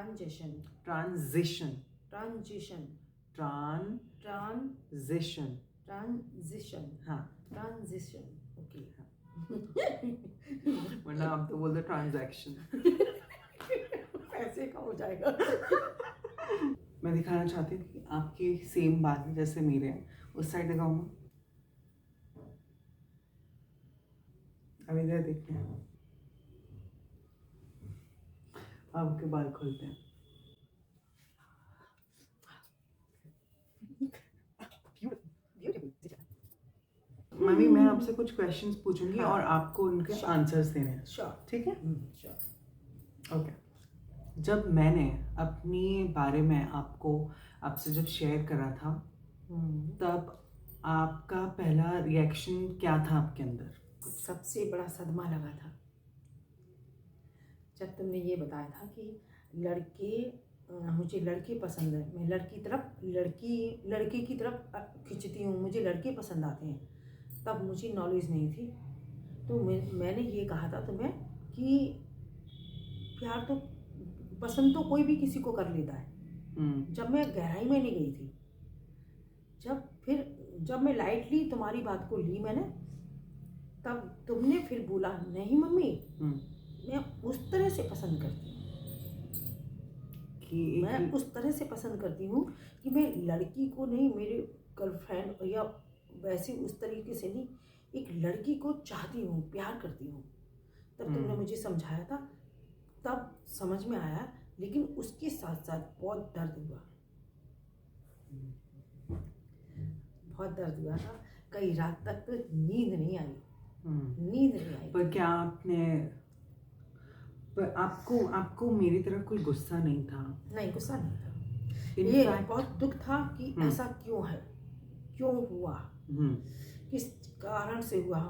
Transition transition transition transition transition हाँ transition okay वरना आप तो बोल दो ट्रांजैक्शन ऐसे का हो जाएगा। मैं दिखाना चाहती हूँ कि आपके सेम बाल जैसे मेरे हैं, उस साइड दिखाऊँ मैं? अब इधर देखते हैं, आपके बाल खोलते हैं। मम्मी मैं आपसे कुछ क्वेश्चंस पूछूंगी और आपको उनके आंसर्स देने हैं, ठीक है? ओके। जब मैंने अपने बारे में आपसे जब शेयर करा था तब आपका पहला रिएक्शन क्या था आपके अंदर? सबसे बड़ा सदमा लगा था जब तुमने ये बताया था कि मुझे लड़के पसंद है, मैं लड़के की तरफ खिंचती हूँ, मुझे लड़के पसंद आते हैं। तब मुझे नॉलेज नहीं थी, तो मैंने ये कहा था तुम्हें कि प्यार तो पसंद तो कोई भी किसी को कर लेता है। जब मैं गहराई में नहीं गई थी, जब मैं लाइटली तुम्हारी बात को ली मैंने, तब तुमने फिर बोला नहीं मम्मी मैं उस तरह से पसंद करती हूँ मैं उस तरह से पसंद करती हूँ कि मैं लड़की को नहीं, मेरे गर्लफ्रेंड या वैसे उस तरीके से नहीं, एक लड़की को चाहती हूँ, प्यार करती हूँ। तब तुमने मुझे समझाया था, तब समझ में आया, लेकिन उसके साथ साथ बहुत दर्द हुआ, बहुत दर्द हुआ था। कई रात तक तो नींद नहीं आई। पर क्या आपको मेरी तरफ कोई गुस्सा नहीं था? नहीं, गुस्सा नहीं था। ये बहुत दुख था कि ऐसा क्यों है, क्यों हुआ, किस कारण से हुआ।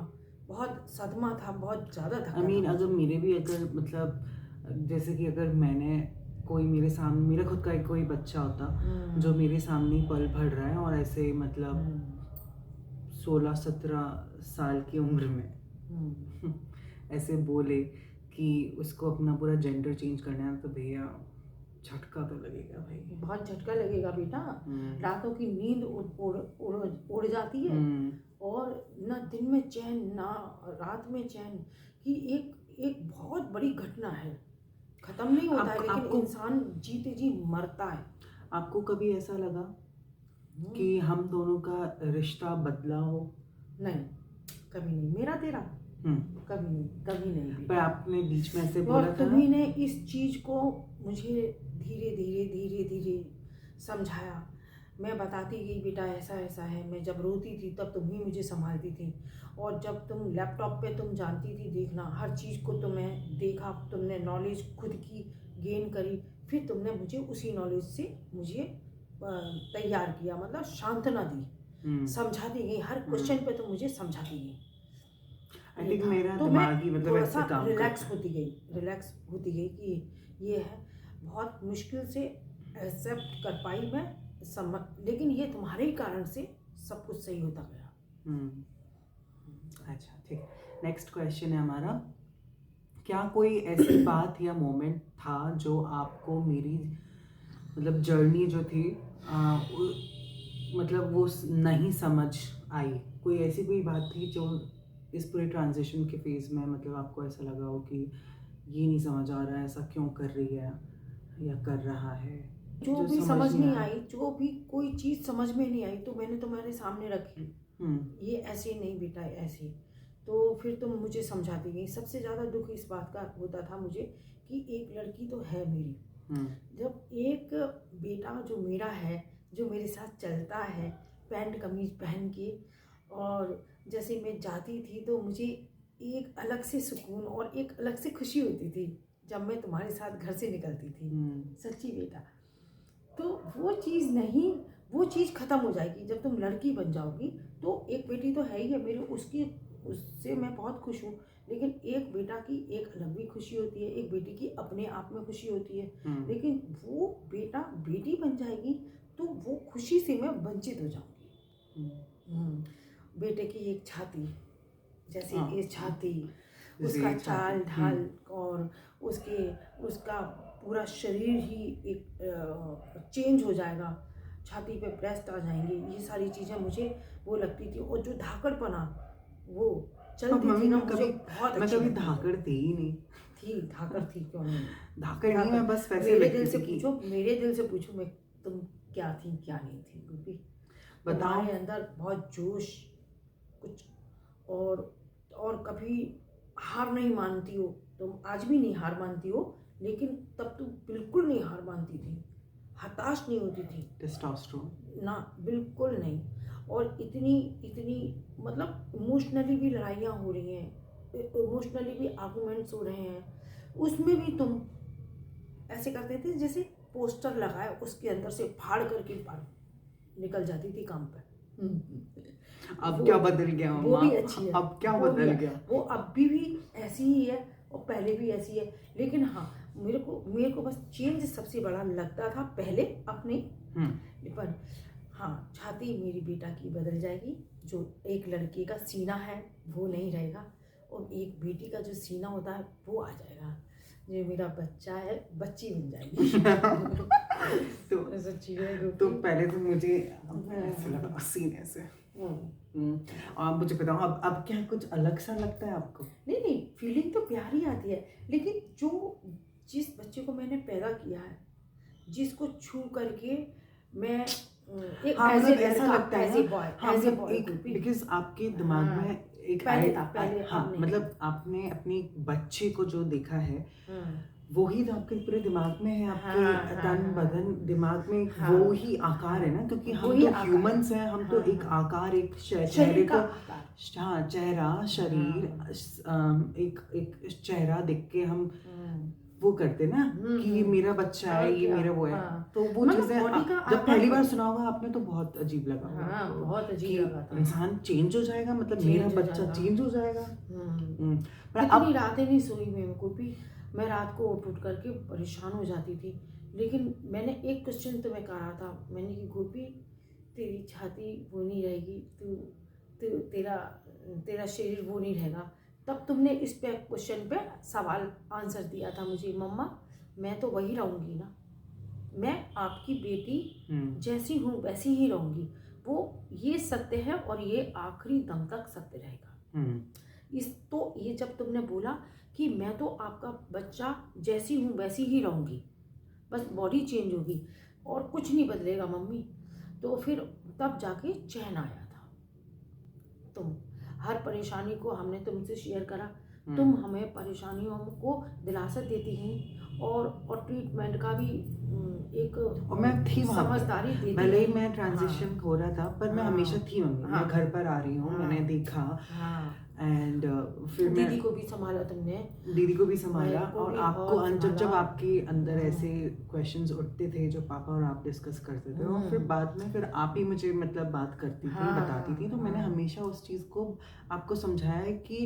बहुत सदमा था, बहुत ज़्यादा धक्का। अगर मेरे भी मतलब जैसे कि अगर मेरे सामने मेरा खुद का कोई बच्चा होता जो मेरे सामने पल भर रहा है और ऐसे मतलब 16-17 साल की उम्र में ऐसे बोले कि उसको अपना पूरा जेंडर चेंज करना है, तो भैया झटका तो लगेगा भाई, बहुत झटका लगेगा बेटा। रातों की नींद उड़ जाती है और ना दिन में चैन ना रात में चैन, कि एक बहुत बड़ी घटना है, खत्म नहीं होता है, लेकिन इंसान जीते जी मरता है। आपको कभी ऐसा लगा कि हम दोनों का रिश्ता बदला हो? नहीं, कभी नहीं। मेरा तेरा कभी नहीं। पर आपने बीच में ऐसे बोला था, तुम्ही ने इस चीज को मुझे धीरे धीरे समझाया। मैं बताती गई बेटा ऐसा ऐसा है। मैं जब रोती थी तब तुम ही मुझे संभालती थी, और जब तुम लैपटॉप पे तुम जानती थी देखना, हर चीज़ को तुम्हें देखा, तुमने नॉलेज खुद की गेन करी, फिर तुमने मुझे उसी नॉलेज से मुझे तैयार किया, मतलब सांत्वना दी, समझाती गई, हर क्वेश्चन पे तुम मुझे समझाती गई। आई थिंक मेरा दिमाग ही मतलब ऐसे काम करता है। रिलैक्स होती गई कि ये है, बहुत मुश्किल से एक्सेप्ट कर पाई मैं, लेकिन ये तुम्हारे ही कारण से सब कुछ सही होता गया। अच्छा ठीक है, नेक्स्ट क्वेश्चन है हमारा, क्या कोई ऐसी बात या मोमेंट था जो आपको मेरी मतलब जर्नी जो थी मतलब वो नहीं समझ आई? कोई बात थी जो इस पूरे ट्रांजिशन के फेज में मतलब आपको ऐसा लगा हो कि ये नहीं समझ आ रहा है, ऐसा क्यों कर रही है या कर रहा है? जो भी समझ नहीं आई, जो भी कोई चीज़ समझ में नहीं आई, तो मैंने तुम्हारे सामने रखी, ये ऐसे नहीं बेटा ऐसे, तो फिर तुम मुझे समझाती गई। सबसे ज़्यादा दुख इस बात का होता था मुझे कि एक लड़की तो है मेरी, जब एक बेटा जो मेरा है, जो मेरे साथ चलता है पैंट कमीज पहन के, और जैसे मैं जाती थी तो मुझे एक अलग से सुकून और एक अलग से खुशी होती थी जब मैं तुम्हारे साथ घर से निकलती थी। सच्ची बेटा, तो वो चीज़ ख़त्म हो जाएगी जब तुम लड़की बन जाओगी। तो एक बेटी तो है ही है मेरी, उससे मैं बहुत खुश हूँ, लेकिन एक बेटा की एक अलग भी खुशी होती है, एक बेटी की अपने आप में खुशी होती है, लेकिन वो बेटा बेटी बन जाएगी तो वो खुशी से मैं वंचित हो जाऊँगी। बेटे की एक छाती, जैसे ये छाती, उसका चाल ढाल और उसका पूरा शरीर ही एक चेंज हो जाएगा, छाती पे ब्रेस्ट आ जाएंगे, ये सारी चीज़ें मुझे वो लगती थी। और जो धाकड़पना वो चलती थी ना, मुझे बहुत मैं अच्छी कभी लगती धाकड़ थी ही नहीं। थी। धाकड़ थी क्यों नहीं? धाकड़ नहीं, मैं बस वैसे मेरे लगती दिल से थी कि पूछो, मेरे दिल से पूछो, मैं तुम क्या थी क्या नहीं थी गोपी। बताओ। तुम्हारे अंदर बहुत जोश कुछ, और कभी हार नहीं मानती हो तुम, आज भी नहीं हार मानती हो, लेकिन तब तुम बिल्कुल नहीं हार मानती थी, हताश नहीं होती थी। टेस्टोस्टेरोन ना, बिल्कुल नहीं। और इतनी इतनी मतलब इमोशनली भी लड़ाइयाँ हो रही हैं, इमोशनली भी आर्गूमेंट्स हो रहे हैं, उसमें भी तुम ऐसे करते थे जैसे पोस्टर लगाए, उसके अंदर से फाड़ करके फाड़ निकल जाती थी काम पे। अब क्या बदल गया वो मम्मा? भी अच्छी है, अब क्या वो बदल भी गया? वो अभी भी ऐसी ही है और पहले भी ऐसी है। लेकिन हाँ, मेरे को बस चेंज सबसे बड़ा लगता था पहले अपने, पर हाँ, छाती मेरी बेटा की बदल जाएगी। जो एक लड़के का सीना है वो नहीं रहेगा, और एक बेटी का जो सीना होता है वो आ जाएगा। जो मेरा बच्चा है, बच्ची बन जाएगी। तो सच्ची है। तो पहले तो मुझे ऐसे लगा सीने से। आप मुझे बताओ, अब क्या कुछ अलग सा लगता है आपको? नहीं नहीं, फीलिंग तो प्यारी आती है, लेकिन जिस बच्चे को मैंने पैदा किया है, जिसको छू करके मैं एक हाँ, ऐसे मतलब ऐसा लगता है ना। हाँ, एज ए मतलब बॉय एक बिकॉज आपके दिमाग में एक पहले हाँ, मतलब आपने अपने बच्चे को जो देखा है वही तो आपके पूरे दिमाग में है, आपके तन बदन दिमाग में वो ही आकार है ना, क्योंकि हम तो ह्यूमंस हैं, हम तो एक आकार, एक चेहरे को, हाँ, चेहरा, शरीर, एक चेहरा देख के हम वो करते ना कि ये मेरा बच्चा है, ये मेरा वो है। तो वो चीजें जब पहली बार सुना होगा आपने तो बहुत अजीब लगा होगा। हाँ, बहुत अजीब लगा था। इंसान चेंज हो जाएगा, मतलब मेरा बच्चा चेंज हो जाएगा। पर कितनी रातें नहीं सोई मैं को भी, मैं रात को उठ करके परेशान हो जाती थी। लेकिन मैंने एक क्वेश्चन तुम्हें कहा था, मैंने कि गोपी तेरी छाती वो नहीं रहेगी, तू तेरा शरीर वो नहीं रहेगा। तब तुमने इस पे क्वेश्चन पे सवाल आंसर दिया था मुझे, मम्मा मैं तो वही रहूँगी ना, मैं आपकी बेटी जैसी हूँ वैसी ही रहूँगी। वो ये सत्य है और ये आखिरी दम तक सत्य रहेगा। ये जब तुमने बोला कि मैं तो आपका बच्चा जैसी हूँ वैसी ही रहूँगी, बस बॉडी चेंज होगी और कुछ नहीं बदलेगा मम्मी, तो फिर तब जाके चैन आया था। तुम हर परेशानी को हमने तुमसे शेयर करा, तुम हमें परेशानियों को दिलासा देती हैं और ट्रीटमेंट का भी एक और मैं थी वहाँ समझदारी देती। भले ही मैं ट्रांजिशन हो रहा था, पर मैं हमेशा थी मम्मी। मैं घर पर आ रही हूँ, मैंने देखा, एंड फिर दीदी को भी संभाला तुमने, दीदी को भी संभाला। और आपको जब आपके अंदर ऐसे क्वेश्चंस उठते थे जो पापा और आप डिस्कस करते थे, और फिर बाद में फिर आप ही मुझे मतलब बात करती थी, बताती थी, तो मैंने हमेशा उस चीज़ को आपको समझाया है कि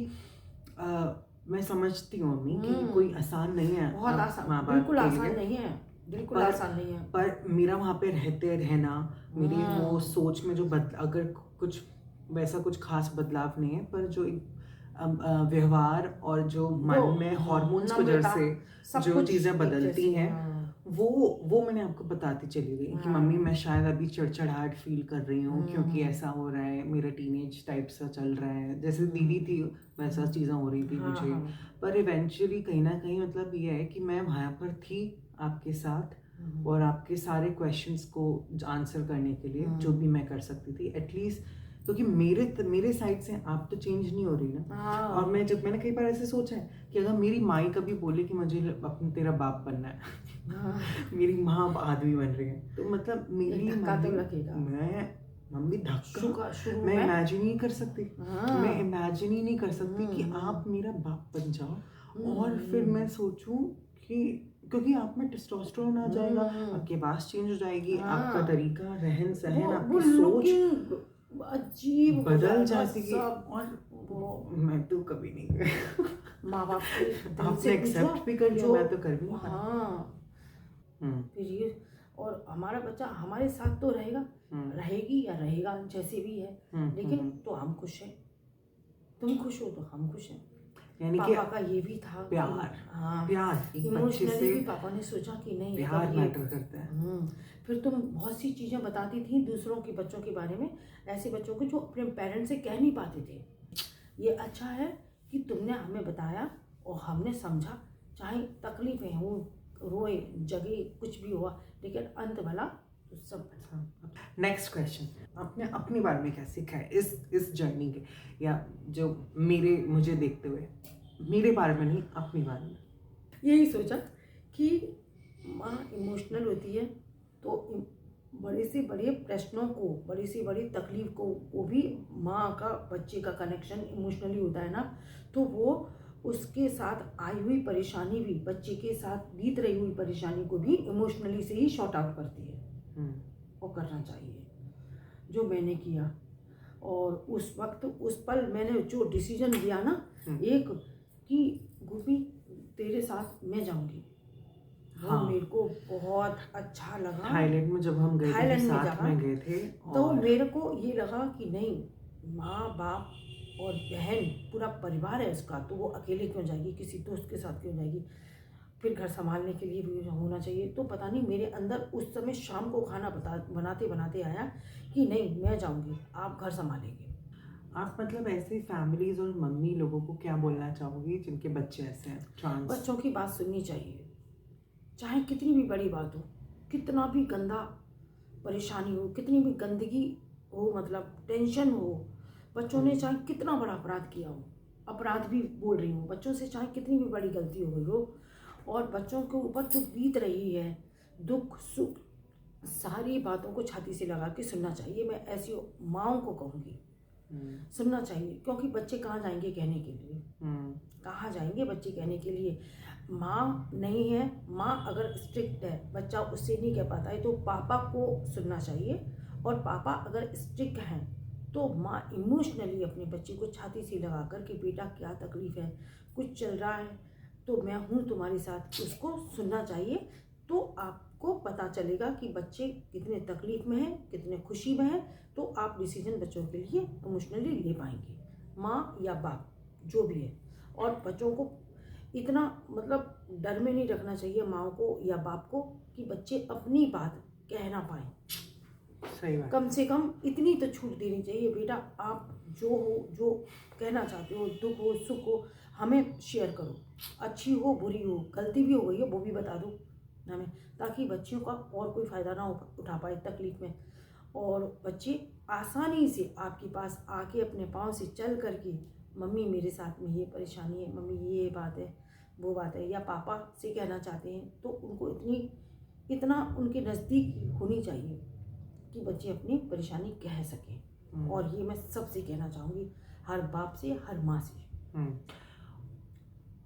मैं समझती हूँ मम्मी कि कोई आसान नहीं है, बहुत आसान, बिल्कुल आसान नहीं है, बिल्कुल आसान नहीं है। पर मेरा वहाँ पे रहना, मेरी वो सोच में जो अगर कुछ वैसा कुछ खास बदलाव नहीं है, पर जो एक व्यवहार और जो मन में हार्मोन्स की वजह से जो चीज़ें बदलती हैं, वो मैंने आपको बताती चली गई कि मम्मी मैं शायद अभी चिड़चिड़ाहट फील कर रही हूँ क्योंकि ऐसा हो रहा है, मेरा टीनेज टाइप सा चल रहा है, जैसे दीदी थी वैसा चीज़ें हो रही थी मुझे। पर इवेंचुअली कहीं ना कहीं मतलब ये है कि मैं वहाँ पर थी आपके साथ, और आपके सारे क्वेश्चंस को आंसर करने के लिए जो भी मैं कर सकती थी एटलीस्ट, क्योंकि मेरे साइड से आप तो चेंज नहीं हो रही ना। और मैंने कई बार ऐसे सोचा है कि अगर मेरी माँ कभी बोले कि मुझे अपने तेरा बाप बनना है, मेरी माँ आदमी बन रही है, तो मतलब मेरी मम्मी धक्का मैं इमेजिन ही कर सकती, मैं इमेजिन ही नहीं कर सकती कि आप मेरा बाप बन जाओ और फिर मैं सोचूं कि क्योंकि आप में टेस्टोस्टेरोन आ जाएगा, आपकी आवाज़ चेंज हो जाएगी, आपका तरीका रहन सहन, आपकी सोच अजीब बदल जाती है। और मैं तो कभी नहीं कर माँ बाप के आपने एक्सेप्ट भी कर लिया, मैं तो कर भी नहीं पाया। फिर ये, और हमारा बच्चा हमारे साथ तो रहेगा, रहेगी या रहेगा जैसे भी है, लेकिन तो हम खुश हैं, तुम खुश हो तो हम खुश हैं। यानी कि पापा का ये भी था प्यार, हाँ प्यार एक बच्चे इमोशनली से भी पापा ने सोचा कि नहीं प्यार अगर ये मैटर करता है। फिर तुम बहुत सी चीज़ें बताती थी दूसरों के बच्चों के बारे में, ऐसे बच्चों को जो अपने पेरेंट्स से कह नहीं पाते थे। ये अच्छा है कि तुमने हमें बताया और हमने समझा, चाहे तकलीफें हो, रोए जगे कुछ भी हुआ, लेकिन अंत भला तो सब भला। नेक्स्ट क्वेश्चन, आपने अपने बारे में क्या सीखा है इस जर्नी के, या जो मुझे देखते हुए, मेरे बारे में नहीं, अपने बारे में? यही सोचा कि माँ इमोशनल होती है तो बड़े से बड़े प्रश्नों को, बड़ी से बड़ी तकलीफ को भी माँ का बच्चे का कनेक्शन इमोशनली होता है ना, तो वो उसके साथ आई हुई परेशानी भी, बच्चे के साथ बीत रही हुई परेशानी को भी इमोशनली से ही शॉर्ट आउट करती है। और करना चाहिए जो मैंने किया। और उस वक्त उस पल मैंने जो डिसीजन लिया ना, एक कि गुरबी तेरे साथ मैं जाऊंगी, वो मेरे को बहुत अच्छा लगा। थाईलैंड में जब हम गए थे, साथ में गए थे, तो मेरे को ये लगा कि नहीं, माँ बाप और बहन पूरा परिवार है उसका, तो वो अकेले क्यों जाएगी, किसी दोस्त के साथ क्यों जाएगी, फिर घर संभालने के लिए भी होना चाहिए। तो पता नहीं मेरे अंदर उस समय शाम को खाना बनाते बनाते आया कि नहीं मैं जाऊंगी, आप घर संभालेंगे। आप मतलब ऐसे फैमिलीज और मम्मी लोगों को क्या बोलना चाहोगी जिनके बच्चे ऐसे हैं ट्रांस? बच्चों की बात सुननी चाहिए, चाहे कितनी भी बड़ी बात हो, कितना भी गंदा परेशानी हो, कितनी भी गंदगी हो, मतलब टेंशन हो, बच्चों ने चाहे कितना बड़ा अपराध किया हो, अपराध भी बोल रही हूँ, बच्चों से चाहे कितनी भी बड़ी गलती हो गई हो, और बच्चों के ऊपर जो बीत रही है दुख सुख, सारी बातों को छाती से लगा के सुनना चाहिए। मैं ऐसी माँओं को कहूँगी सुनना चाहिए, क्योंकि बच्चे कहाँ जाएंगे कहने के लिए, कहाँ जाएंगे बच्चे कहने के लिए। माँ नहीं है, माँ अगर स्ट्रिक्ट है, बच्चा उससे नहीं कह पाता है, तो पापा को सुनना चाहिए। और पापा अगर स्ट्रिक्ट हैं तो माँ इमोशनली अपने बच्चे को छाती से लगा कर कि बेटा क्या तकलीफ़ है, कुछ चल रहा है तो मैं हूँ तुम्हारे साथ, उसको सुनना चाहिए। तो आपको पता चलेगा कि बच्चे कितने तकलीफ़ में हैं, कितने खुशी में हैं, तो आप डिसीजन बच्चों के लिए इमोशनली ले पाएंगे, माँ या बाप जो भी है। और बच्चों को इतना मतलब डर में नहीं रखना चाहिए माँ को या बाप को कि बच्चे अपनी बात कह ना पाएँ। सही बात। कम से कम इतनी तो छूट देनी चाहिए, बेटा आप जो हो, जो कहना चाहते हो, दुख हो सुख हो, हमें शेयर करो, अच्छी हो बुरी हो, गलती भी हो गई हो वो भी बता दो हमें, ताकि बच्चियों का और कोई फ़ायदा ना उठा पाए तकलीफ़ में। और बच्चे आसानी से आपके पास आके अपने पाँव से चल करके मम्मी मेरे साथ में ये परेशानी है, मम्मी ये बात है वो बात है, या पापा से कहना चाहते हैं, तो उनको इतना उनके नज़दीक होनी चाहिए कि बच्चे अपनी परेशानी कह सकें। और ये मैं सबसे कहना चाहूँगी, हर बाप से, हर माँ से।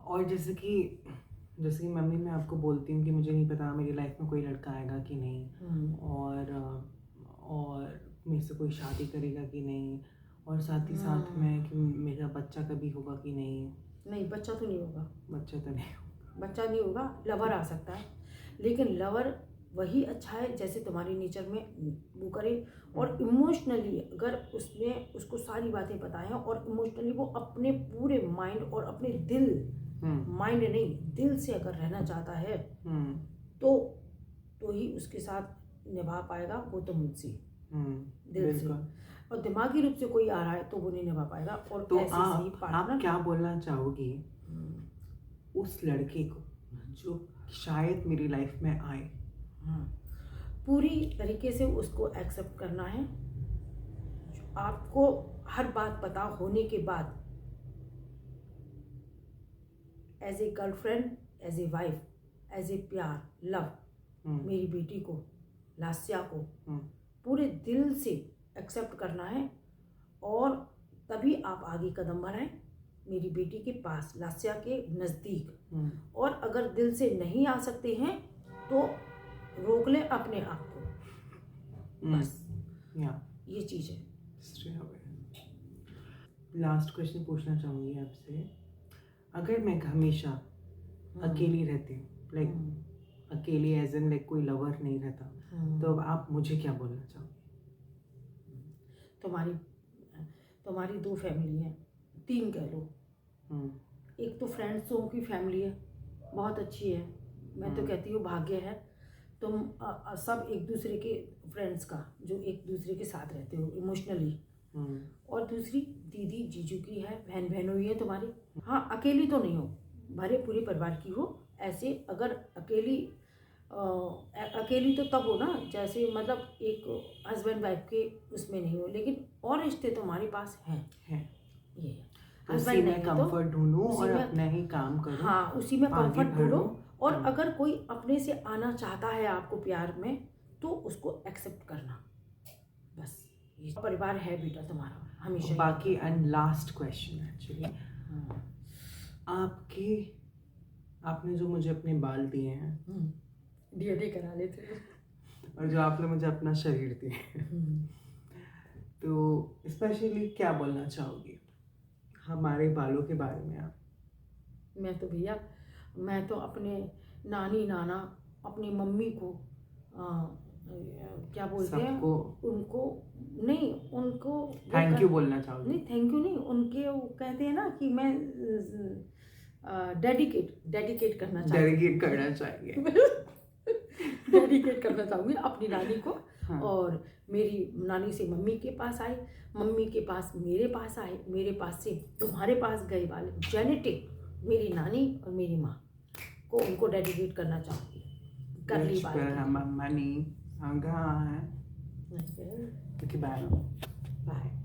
और जैसे कि मम्मी मैं आपको बोलती हूँ कि मुझे नहीं पता मेरी लाइफ में कोई लड़का आएगा कि नहीं, और मेरे से कोई शादी करेगा कि नहीं, और साथ ही साथ में कि मेरा बच्चा कभी होगा कि नहीं, बच्चा तो नहीं होगा, बच्चा नहीं होगा, लवर आ सकता है, लेकिन लवर वही अच्छा है जैसे तुम्हारी नेचर में वो करे। और इमोशनली अगर उसने उसको सारी बातें बताएं और इमोशनली वो अपने पूरे माइंड और अपने दिल, माइंड नहीं दिल से अगर रहना चाहता है तो ही उसके साथ निभा पाएगा वो, तो मुझसे दिल से। और दिमागी रूप से कोई आ रहा है तो वो नहीं निभा पाएगा। और तो आप क्या बोलना चाहोगी उस लड़के को जो शायद मेरी लाइफ में आए? पूरी तरीके से उसको एक्सेप्ट करना है। आपको हर बात पता होने के बाद as a girlfriend, as a wife, as a प्यार लव, मेरी बेटी को, लास्या को पूरे दिल से एक्सेप्ट करना है। और तभी आप आगे कदम बढ़ाएं मेरी बेटी के पास, लास्या के नज़दीक। और अगर दिल से नहीं आ सकते हैं तो रोक लें अपने आप को, बस ये चीज़ है। लास्ट क्वेश्चन पूछना चाहूँगी आपसे, अगर मैं हमेशा अकेली रहती हूँ, लाइक अकेली एज इन लाइक कोई लवर नहीं रहता, तो आप मुझे क्या बोलना चाहोगे? तुम्हारी 2 फैमिली हैं, 3 कह लो, एक तो फ्रेंड्सों की फैमिली है, बहुत अच्छी है। मैं तो कहती हूँ भाग्य है तुम सब एक दूसरे के फ्रेंड्स का, जो एक दूसरे के साथ रहते हो इमोशनली। और दूसरी दीदी जीजू की है, बहन बहनों ही है तुम्हारी। हाँ, अकेली तो नहीं हो, भरे पूरे परिवार की हो। ऐसे अगर अकेली तो तब हो ना, जैसे मतलब एक हस्बैंड वाइफ के उसमें नहीं हो, लेकिन और रिश्ते तुम्हारे पास हैं। ये उसी में कंफर्ट ढूंढो और अपना ही काम करो। हाँ, उसी में कंफर्ट ढूंढो। और अगर कोई अपने से आना चाहता है आपको प्यार में, तो उसको एक्सेप्ट करना, बस। ये परिवार है बेटा तुम्हारा हमेशा। बाकी एंड लास्ट क्वेश्चन एक्चुअली, आपने जो मुझे अपने बाल दिए हैं, डीएनए करा लेते, और जो आपने मुझे अपना शरीर दिया, तो स्पेशली क्या बोलना चाहोगी हमारे बालों के बारे में आप? मैं तो भैया, मैं तो अपने नानी नाना, अपनी मम्मी को क्या बोलते हैं, उनको नहीं, उनको थैंक यू बोलना चाहोगी? नहीं, थैंक यू नहीं, उनके वो कहते हैं ना कि मैं डेडिकेट करना डेडिकेट करना चाहिए डेडिकेट करना चाहूँगी अपनी नानी को। हाँ। और मेरी नानी से मम्मी के पास आए, मम्मी के पास मेरे पास आए, मेरे पास से तुम्हारे पास गए वाले जेनेटिक मेरी नानी और मेरी माँ को, उनको डेडिकेट करना चाहूँगी। कर ली बात। मम्मा नहीं, हाँ है। Bye bye.